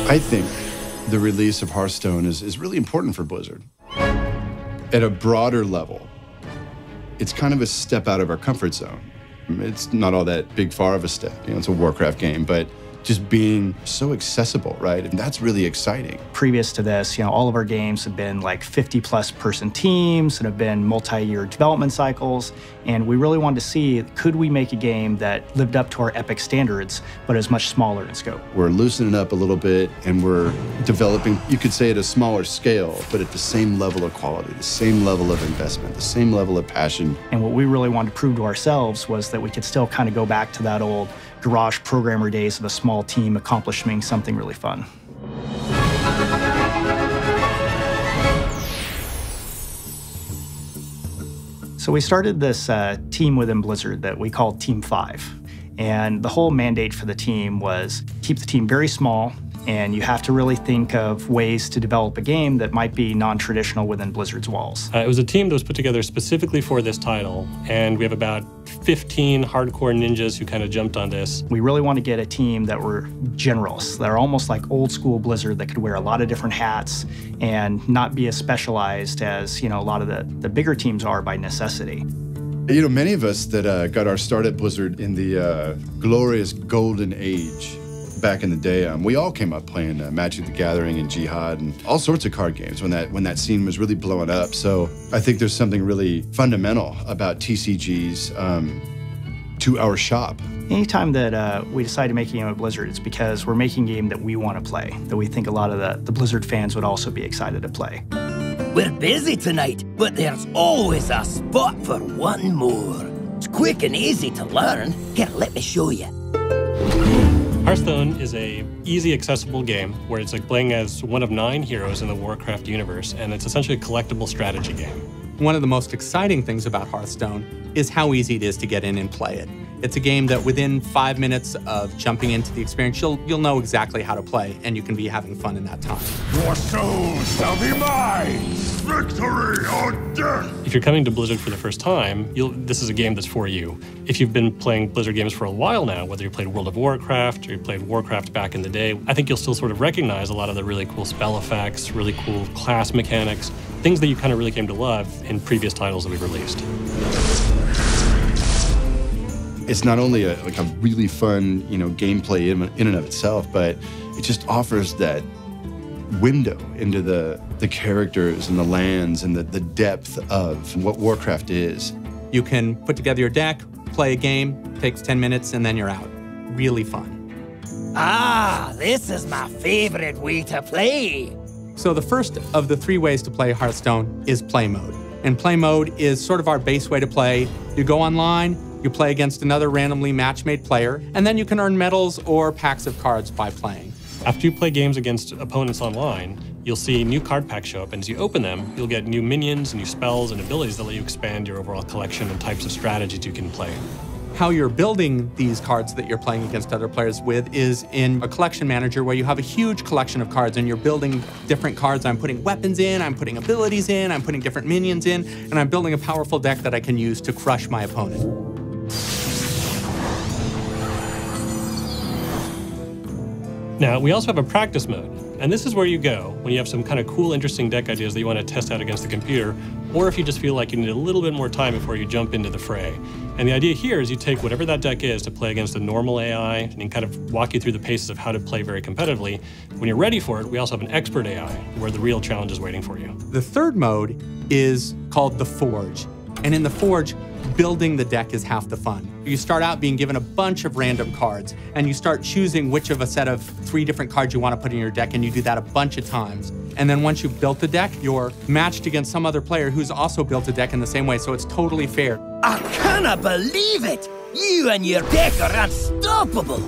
I think the release of Hearthstone is really important for Blizzard. At a broader level, it's kind of a step out of our comfort zone. It's not all that big far of a step. You know, it's a Warcraft game, but just being so accessible, right? And that's really exciting. Previous to this, you know, all of our games have been like 50+ person teams and have been multi-year development cycles. And we really wanted to see, could we make a game that lived up to our epic standards, but is much smaller in scope? We're loosening up a little bit and we're developing, you could say at a smaller scale, but at the same level of quality, the same level of investment, the same level of passion. And what we really wanted to prove to ourselves was that we could still kind of go back to that old garage programmer days of a small team accomplishing something really fun. So we started this team within Blizzard that we called Team 5. And the whole mandate for the team was keep the team very small, and you have to really think of ways to develop a game that might be non-traditional within Blizzard's walls. It was a team that was put together specifically for this title, and we have about 15 hardcore ninjas who kind of jumped on this. We really want to get a team that were generalists, that are almost like old school Blizzard, that could wear a lot of different hats and not be as specialized as, you know, a lot of the bigger teams are by necessity. You know, many of us that got our start at Blizzard in the glorious golden age back in the day, we all came up playing Magic the Gathering and Jihad and all sorts of card games when that scene was really blowing up. So I think there's something really fundamental about TCGs to our shop. Anytime that we decide to make a game at Blizzard, it's because we're making a game that we want to play, that we think a lot of the Blizzard fans would also be excited to play. We're busy tonight, but there's always a spot for one more. It's quick and easy to learn. Here, let me show you. Hearthstone is a easy, accessible game where it's like playing as one of 9 heroes in the Warcraft universe, and it's essentially a collectible strategy game. One of the most exciting things about Hearthstone is how easy it is to get in and play it. It's a game that within 5 minutes of jumping into the experience, you'll know exactly how to play, and you can be having fun in that time. Your soul shall be mine! Victory or death! If you're coming to Blizzard for the first time, this is a game that's for you. If you've been playing Blizzard games for a while now, whether you played World of Warcraft or you played Warcraft back in the day, I think you'll still sort of recognize a lot of the really cool spell effects, really cool class mechanics, things that you kind of really came to love in previous titles that we've released. It's not only a really fun, you know, gameplay in and of itself, but it just offers that window into the characters and the lands and the depth of what Warcraft is. You can put together your deck, play a game, takes 10 minutes, and then you're out. Really fun. Ah, this is my favorite way to play. So the first of the 3 ways to play Hearthstone is play mode. And play mode is sort of our base way to play. You go online, you play against another randomly match-made player, and then you can earn medals or packs of cards by playing. After you play games against opponents online, you'll see new card packs show up, and as you open them, you'll get new minions, new spells, and abilities that let you expand your overall collection and types of strategies you can play. How you're building these cards that you're playing against other players with is in a collection manager where you have a huge collection of cards and you're building different cards. I'm putting weapons in, I'm putting abilities in, I'm putting different minions in, and I'm building a powerful deck that I can use to crush my opponent. Now, we also have a practice mode, and this is where you go when you have some kind of cool, interesting deck ideas that you want to test out against the computer, or if you just feel like you need a little bit more time before you jump into the fray. And the idea here is you take whatever that deck is to play against a normal AI and kind of walk you through the paces of how to play very competitively. When you're ready for it, we also have an expert AI where the real challenge is waiting for you. The third mode is called the Forge. And in the Forge, building the deck is half the fun. You start out being given a bunch of random cards, and you start choosing which of a set of 3 different cards you want to put in your deck, and you do that a bunch of times. And then once you've built the deck, you're matched against some other player who's also built a deck in the same way, so it's totally fair. I cannot believe it! You and your deck are unstoppable!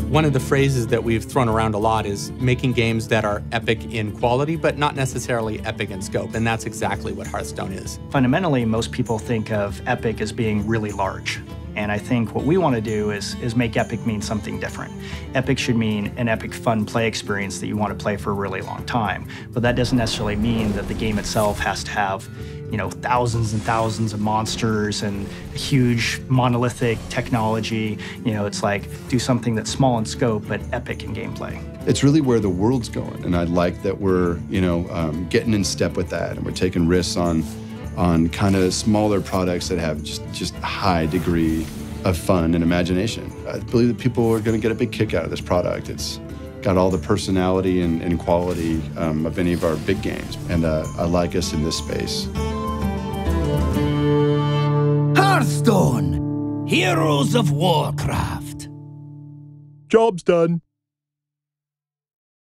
One of the phrases that we've thrown around a lot is making games that are epic in quality, but not necessarily epic in scope, and that's exactly what Hearthstone is. Fundamentally, most people think of epic as being really large. And I think what we want to do is make epic mean something different. Epic should mean an epic, fun play experience that you want to play for a really long time. But that doesn't necessarily mean that the game itself has to have, you know, thousands and thousands of monsters and huge monolithic technology. You know, it's like, do something that's small in scope but epic in gameplay. It's really where the world's going, and I like that we're, you know, getting in step with that, and we're taking risks on kind of smaller products that have just a high degree of fun and imagination. I believe that people are going to get a big kick out of this product. It's got all the personality and quality of any of our big games, and I like us in this space. Hearthstone, Heroes of Warcraft. Job's done.